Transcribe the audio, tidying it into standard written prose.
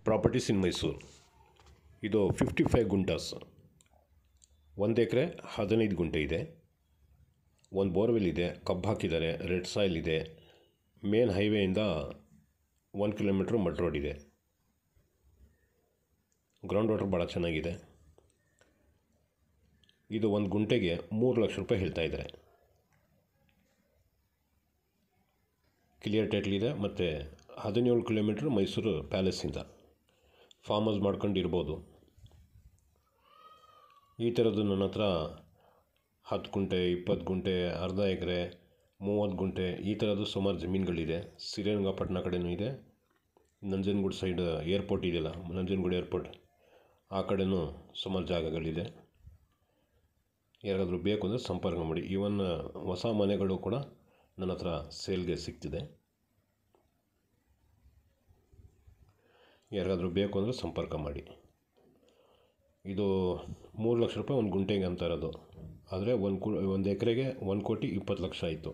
Properties ಇನ್ ಮೈಸೂರು. ಇದು 55 ಗುಂಟಾಸ್, 1 ಎಕರೆ 15 ಗುಂಟೆ ಇದೆ. ಒಂದು ಬೋರ್ವೆಲ್ ಇದೆ, ಕಬ್ಬು ಹಾಕಿದ್ದಾರೆ, ರೆಡ್ ಸಾಯಿಲ್ ಇದೆ. ಮೇನ್ ಹೈವೇಯಿಂದ 1 ಕಿಲೋಮೀಟ್ರ್ ಮಡ್ ರೋಡ್ ಇದೆ. ಗ್ರೌಂಡ್ ವಾಟರ್ ಭಾಳ ಚೆನ್ನಾಗಿದೆ. ಇದು 1 ಗುಂಟೆಗೆ 3 ಲಕ್ಷ ರೂಪಾಯಿ ಹೇಳ್ತಾ ಇದ್ದಾರೆ. ಕ್ಲಿಯರ್ ಟೈಟ್ಲ್ ಇದೆ ಮತ್ತು 17 ಕಿಲೋಮೀಟ್ರ್ ಮೈಸೂರು ಪ್ಯಾಲೇಸಿಂದ ಫಾರ್ಮ್ ಹೌಸ್ ಮಾಡ್ಕೊಂಡು ಇರ್ಬೋದು. ಈ ಥರದ್ದು ನನ್ನ ಹತ್ರ 10 ಗುಂಟೆ, 20 ಗುಂಟೆ, ಅರ್ಧ ಎಕರೆ, 30 ಗುಂಟೆ ಈ ಥರದ್ದು ಸುಮಾರು ಜಮೀನುಗಳಿದೆ. ಶ್ರೀರಂಗಪಟ್ಟಣ ಕಡೆಯೂ ಇದೆ. ನಂಜನಗೂಡು ಸೈಡ್ ಏರ್ಪೋರ್ಟ್ ಇದೆಯಲ್ಲ, ನಂಜನಗೂಡು ಏರ್ಪೋರ್ಟ್ ಆ ಕಡೆಯೂ ಸುಮಾರು ಜಾಗಗಳಿದೆ. ಯಾರಿಗಾದರೂ ಬೇಕು ಅಂದರೆ ಸಂಪರ್ಕ ಮಾಡಿ. ಈವನ್ ಹೊಸ ಮನೆಗಳು ಕೂಡ ನನ್ನ ಹತ್ರ ಸೇಲ್ಗೆ ಸಿಗ್ತಿದೆ. ಯಾರಿಗಾದರೂ ಬೇಕು ಅಂದರೆ ಸಂಪರ್ಕ ಮಾಡಿ. ಇದು 3 ಲಕ್ಷ ರೂಪಾಯಿ 1 ಗುಂಟೆಗೆ ಅಂತ ಇರೋದು. ಆದರೆ 1 ಎಕರೆಗೆ 1,20,00,000 ಆಯಿತು.